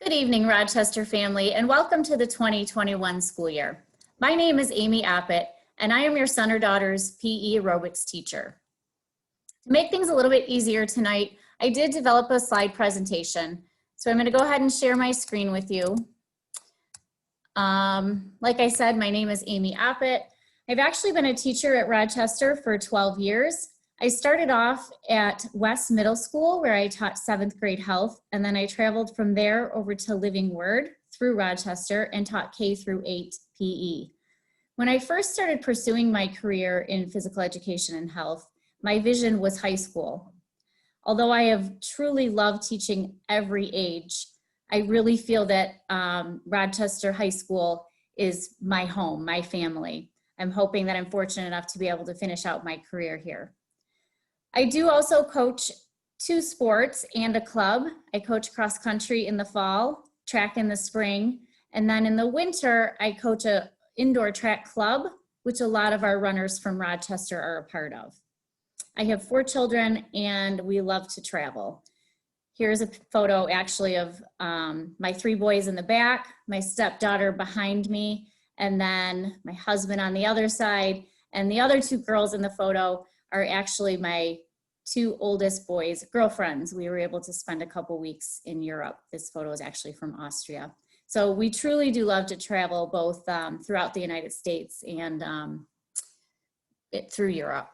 Good evening, Rochester family, and welcome to the 2021 school year. My name is Amy Appett, and I am your son or daughter's PE aerobics teacher. To make things a little bit easier tonight, I did develop a slide presentation. So I'm going to go ahead and share my screen with you. Like I said, my name is Amy Appett. I've actually been a teacher at Rochester for 12 years. I started off at West Middle School where I taught 7th grade health, and then I traveled from there over to Living Word through Rochester and taught K through 8 PE. When I first started pursuing my career in physical education and health, my vision was high school. Although I have truly loved teaching every age, I really feel that Rochester High School is my home, my family. I'm hoping that I'm fortunate enough to be able to finish out my career here. I do also coach 2 sports and a club. I coach cross country in the fall, track in the spring, and then in the winter, I coach an indoor track club, which a lot of our runners from Rochester are a part of. I have 4 children and we love to travel. Here's a photo actually of my 3 boys in the back, my stepdaughter behind me, and then my husband on the other side. And the other 2 girls in the photo are actually my 2 oldest boys' girlfriends. We were able to spend a couple weeks in Europe. This photo is actually from Austria. So we truly do love to travel both throughout the United States and through Europe.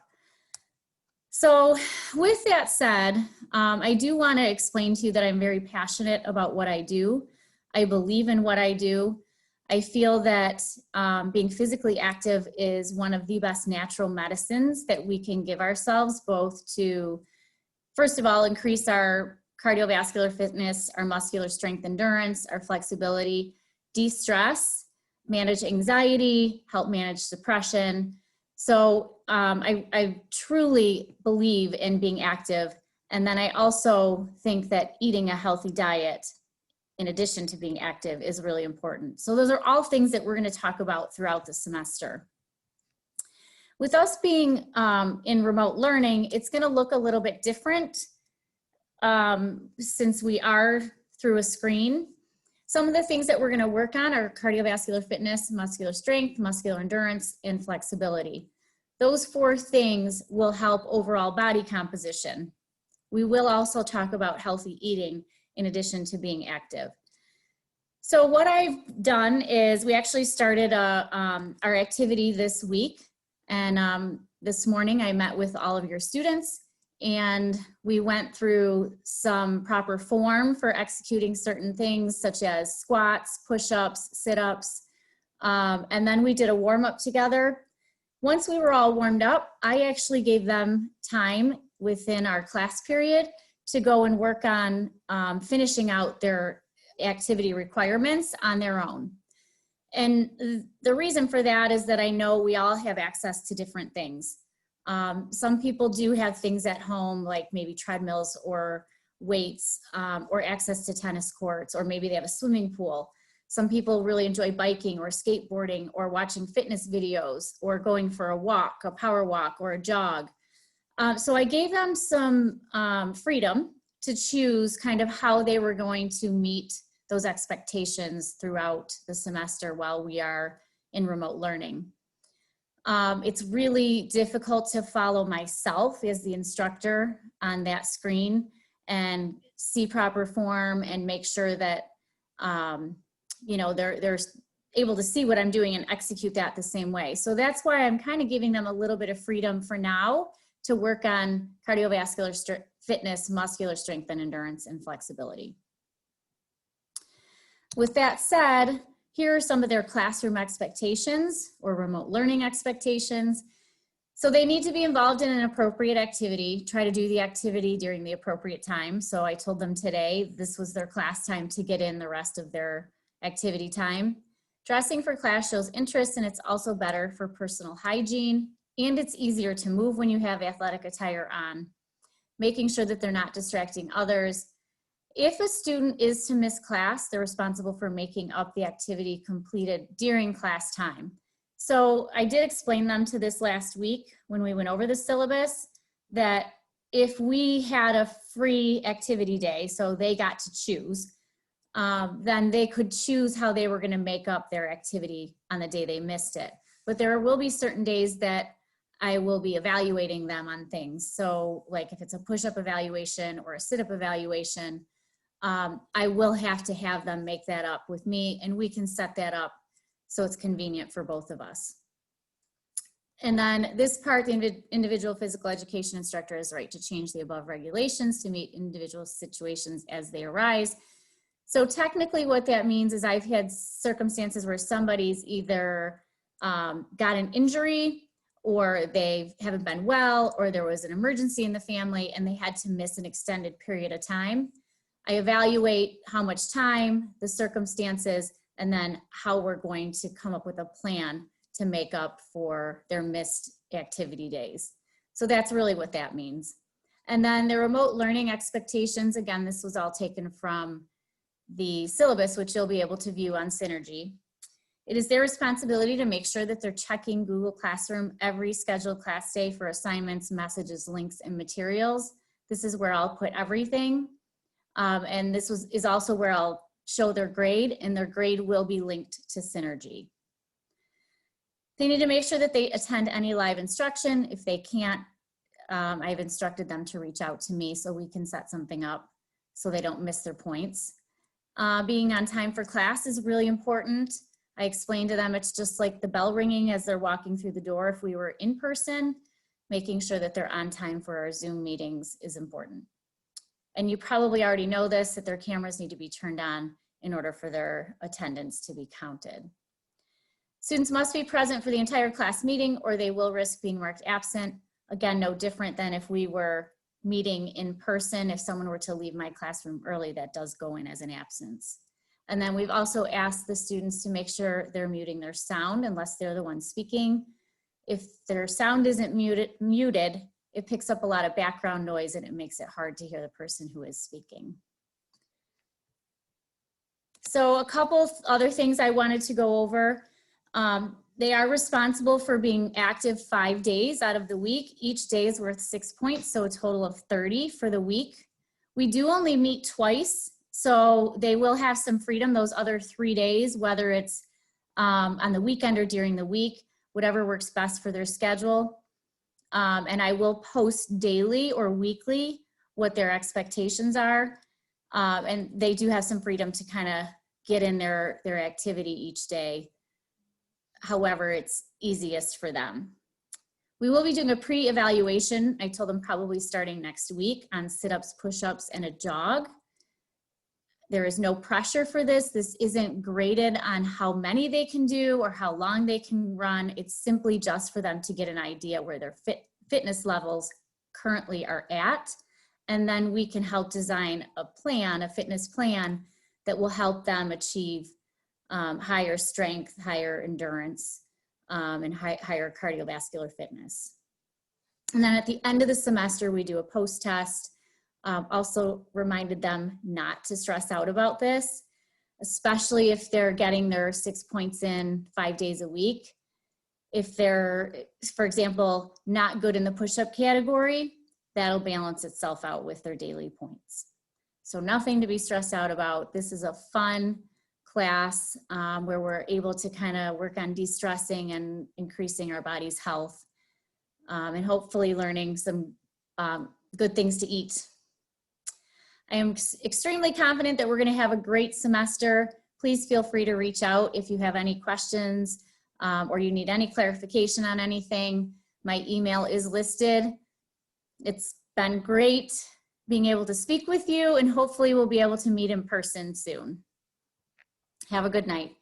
So with that said, I do want to explain to you that I'm very passionate about what I do. I believe in what I do. I feel that being physically active is one of the best natural medicines that we can give ourselves, both to, first of all, increase our cardiovascular fitness, our muscular strength endurance, our flexibility, de-stress, manage anxiety, help manage depression. So I truly believe in being active. And then I also think that eating a healthy diet in addition to being active is really important. So those are all things that we're going to talk about throughout the semester. With us being in remote learning, it's going to look a little bit different since we are through a screen. Some of the things that we're going to work on are cardiovascular fitness, muscular strength, muscular endurance, and flexibility. Those 4 things will help overall body composition. We will also talk about healthy eating in addition to being active. So what I've done is we actually started our activity this week, and this morning I met with all of your students and we went through some proper form for executing certain things such as squats, push-ups, sit-ups, and then we did a warm-up together. Once we were all warmed up, I actually gave them time within our class period to go and work on finishing out their activity requirements on their own. And the reason for that is that I know we all have access to different things. Some people do have things at home like maybe treadmills or weights or access to tennis courts, or maybe they have a swimming pool. Some people really enjoy biking or skateboarding or watching fitness videos or going for a walk, a power walk or a jog. So I gave them some freedom to choose kind of how they were going to meet those expectations throughout the semester while we are in remote learning. It's really difficult to follow myself as the instructor on that screen and see proper form and make sure that you know, they're able to see what I'm doing and execute that the same way. So that's why I'm kind of giving them a little bit of freedom for now to work on cardiovascular fitness, muscular strength and endurance, and flexibility. With that said, here are some of their classroom expectations or remote learning expectations. So they need to be involved in an appropriate activity, try to do the activity during the appropriate time. So I told them today this was their class time to get in the rest of their activity time. Dressing for class shows interest, and it's also better for personal hygiene, and it's easier to move when you have athletic attire on. Making sure that they're not distracting others. If a student is to miss class, they're responsible for making up the activity completed during class time. So I did explain them to this last week when we went over the syllabus that if we had a free activity day, so they got to choose, then they could choose how they were going to make up their activity on the day they missed it. But there will be certain days that I will be evaluating them on things. So like if it's a push-up evaluation or a sit-up evaluation, I will have to have them make that up with me, and we can set that up so it's convenient for both of us. And then this part, the individual physical education instructor has the right to change the above regulations to meet individual situations as they arise. So technically what that means is I've had circumstances where somebody's either got an injury, or they haven't been well, or there was an emergency in the family and they had to miss an extended period of time. I evaluate how much time, the circumstances, and then how we're going to come up with a plan to make up for their missed activity days. So that's really what that means. And then the remote learning expectations, again, this was all taken from the syllabus, which you'll be able to view on Synergy. It is their responsibility to make sure that they're checking Google Classroom every scheduled class day for assignments, messages, links, and materials. This is where I'll put everything. And this is also where I'll show their grade, and their grade will be linked to Synergy. They need to make sure that they attend any live instruction. If they can't, I've instructed them to reach out to me so we can set something up so they don't miss their points. Being on time for class is really important. I explained to them it's just like the bell ringing as they're walking through the door. If we were in person, making sure that they're on time for our Zoom meetings is important. And you probably already know this, that their cameras need to be turned on in order for their attendance to be counted. Students must be present for the entire class meeting or they will risk being marked absent. Again, no different than if we were meeting in person. If someone were to leave my classroom early, that does go in as an absence. And then we've also asked the students to make sure they're muting their sound unless they're the one speaking. If their sound isn't muted, it picks up a lot of background noise and it makes it hard to hear the person who is speaking. So a couple other things I wanted to go over. They are responsible for being active 5 days out of the week. Each day is worth 6 points, so a total of 30 for the week. We do only meet twice, so they will have some freedom those other 3 days, whether it's on the weekend or during the week, whatever works best for their schedule. And I will post daily or weekly what their expectations are. And they do have some freedom to kind of get in their activity each day, however it's easiest for them. We will be doing a pre-evaluation. I told them probably starting next week on sit-ups, push-ups, and a jog. There is no pressure for this. This isn't graded on how many they can do or how long they can run. It's simply just for them to get an idea where their fitness levels currently are at. And then we can help design a plan, a fitness plan that will help them achieve higher strength, higher endurance, and higher cardiovascular fitness. And then at the end of the semester, we do a post-test. Also reminded them not to stress out about this, especially if they're getting their 6 points in 5 days a week. If they're, for example, not good in the push-up category, that'll balance itself out with their daily points. So nothing to be stressed out about. This is a fun class where we're able to kind of work on de-stressing and increasing our body's health, and hopefully learning some good things to eat. I am extremely confident that we're going to have a great semester. Please feel free to reach out if you have any questions or you need any clarification on anything. My email is listed. It's been great being able to speak with you, and hopefully we'll be able to meet in person soon. Have a good night.